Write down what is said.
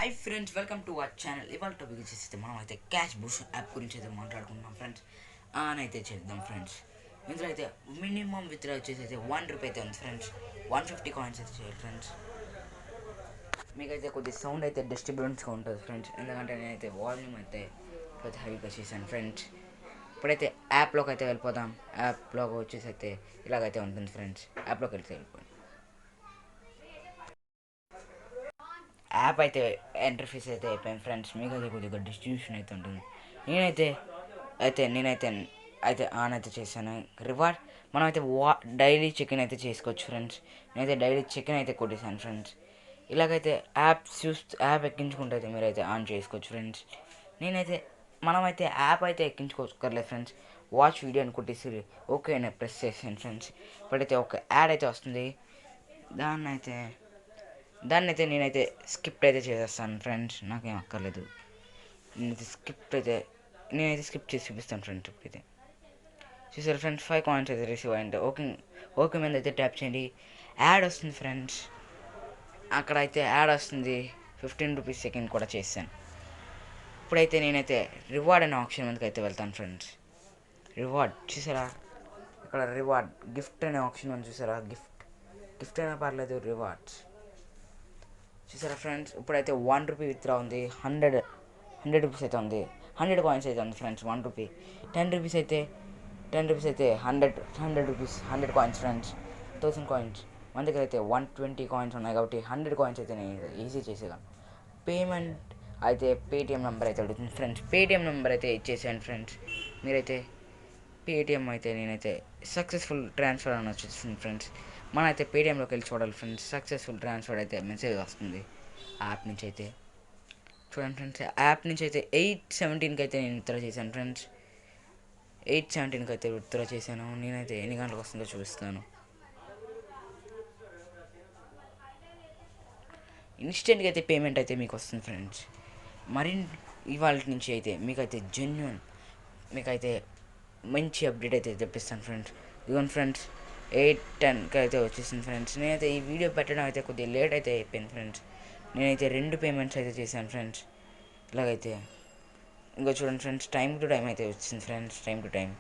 Hi friends, welcome to our channel. ఇవాళ topic వచ్చేసి మనం అయితే క్యాష్ బూస్ట్ యాప్ గురించి అయితే మాట్లాడుకుంటున్నాం ఫ్రెండ్స్. ఆన్ అయితే చేద్దాం ఫ్రెండ్స్. ఇందులో అయితే మినిమం విత్డ్రా వచ్చేసి అయితే ₹1 అయితే ఉంది ఫ్రెండ్స్. 150 కాయిన్స్ అయితే చేయాలి ఫ్రెండ్స్. మీకైతే కొద్ది సౌండ్ అయితే డిస్టర్బెన్స్గా ఉంటుంది ఫ్రెండ్స్, ఎందుకంటే నేనైతే వాల్యూమ్ అయితే కొద్దిగా హైగా చేశాను ఫ్రెండ్స్. ఇప్పుడైతే యాప్లోకి అయితే వెళ్ళిపోదాం. యాప్లోకి వచ్చేసి అయితే ఇలాగైతే ఉంటుంది ఫ్రెండ్స్. యాప్లోకి వెళ్తే వెళ్ళిపోయింది. యాప్ అయితే ఇంటర్ఫేస్ అయితే అయిపోయింది ఫ్రెండ్స్. మీకు అయితే కొద్దిగా డిస్ట్రిబ్యూషన్ అయితే ఉంటుంది. నేనైతే నేనైతే అయితే ఆన్ అయితే చేశాను. రివార్డ్ మనం అయితే డైలీ చెక్ ఇన్ అయితే చేసుకోవచ్చు ఫ్రెండ్స్. నేనైతే డైలీ చెక్ ఇన్ అయితే కొట్టేశాను ఫ్రెండ్స్. ఇలాగైతే యాప్ ఎక్కించుకుంటే అయితే మీరైతే ఆన్ చేసుకోవచ్చు ఫ్రెండ్స్. నేనైతే మనమైతే యాప్ అయితే ఎక్కించుకోకర్లేదు ఫ్రెండ్స్. వాచ్ వీడియో అని కొట్టేసి ఓకే అని ప్రెస్ చేసాను ఫ్రెండ్స్. ఇప్పుడైతే ఒక యాడ్ అయితే వస్తుంది. దాన్ని అయితే నేనైతే స్కిప్ అయితే చేసేస్తాను ఫ్రెండ్స్. నాకేం అక్కర్లేదు. నేనైతే స్కిప్ చేసి చూపిస్తాను ఫ్రెండ్స్. ఇప్పుడైతే చూసారు ఫ్రెండ్స్, 5 కాయిన్స్ అయితే రిసీవ్ అయ్యింది. ఓకే మీద అయితే ట్యాప్ చేయండి. యాడ్ వస్తుంది ఫ్రెండ్స్. అక్కడ అయితే యాడ్ వస్తుంది. ₹15 సెకండ్ కూడా చేశాను. ఇప్పుడైతే నేనైతే రివార్డ్ అనే ఆప్షన్ మీదకి అయితే వెళ్తాను ఫ్రెండ్స్. రివార్డ్ చూసారా, ఇక్కడ రివార్డ్ గిఫ్ట్ అనే ఆప్షన్ అని చూసారా. గిఫ్ట్ అయినా పర్లేదు, రివార్డ్స్ చూసారా ఫ్రెండ్స్. ఇప్పుడైతే ₹1 విత్డ్రా ఉంది. 100 రూపీస్ అయితే ఉంది. 100 కాయిన్స్ అయితే ఉంది ఫ్రెండ్స్. ₹1 10 రూపీస్ అయితే 100 రూపీస్ 100 కాయిన్స్ ఫ్రెండ్స్. 1000 కాయిన్స్ మన దగ్గర అయితే 120 కాయిన్స్ ఉన్నాయి కాబట్టి 100 కాయిన్స్ అయితే నేను ఈజీ చేసేదాన్ని. పేమెంట్ అయితే పేటిఎం నెంబర్ అయితే అడుగుతుంది ఫ్రెండ్స్. పేటిఎం నెంబర్ అయితే ఇచ్చేసాను ఫ్రెండ్స్. మీరైతే పేటిఎం అయితే నేనైతే సక్సెస్ఫుల్ ట్రాన్స్ఫర్ అని వచ్చేసింది ఫ్రెండ్స్. మనైతే పేటిఎంలోకి వెళ్ళి చూడాలి ఫ్రెండ్స్. సక్సెస్ఫుల్ ట్రాన్స్ఫర్ అయితే మెసేజ్ వస్తుంది యాప్ నుంచి అయితే. చూడండి ఫ్రెండ్స్, యాప్ నుంచి అయితే 8:17కి అయితే నేను విత్డ్రా చేశాను ఫ్రెండ్స్. 8:17కి అయితే విత్డ్రా చేశాను. నేనైతే ఎన్ని గంటలకు వస్తుందో చూపిస్తాను. ఇన్స్టెంట్గా అయితే పేమెంట్ అయితే మీకు వస్తుంది ఫ్రెండ్స్. మరి ఇవాళ నుంచి అయితే మీకైతే మీకైతే మంచి అప్డేట్ అయితే తెప్పిస్తాను ఫ్రెండ్స్. ఇదిగోండి ఫ్రెండ్స్, 8:10కి అయితే వచ్చేసింది ఫ్రెండ్స్. నేనైతే ఈ వీడియో పెట్టడం అయితే కొద్దిగా లేట్ అయితే అయిపోయింది ఫ్రెండ్స్. నేనైతే 2 పేమెంట్స్ అయితే చేశాను ఫ్రెండ్స్. ఇలాగైతే ఇంకా చూడండి ఫ్రెండ్స్, టైం టు టైం అయితే వచ్చింది ఫ్రెండ్స్. Time to time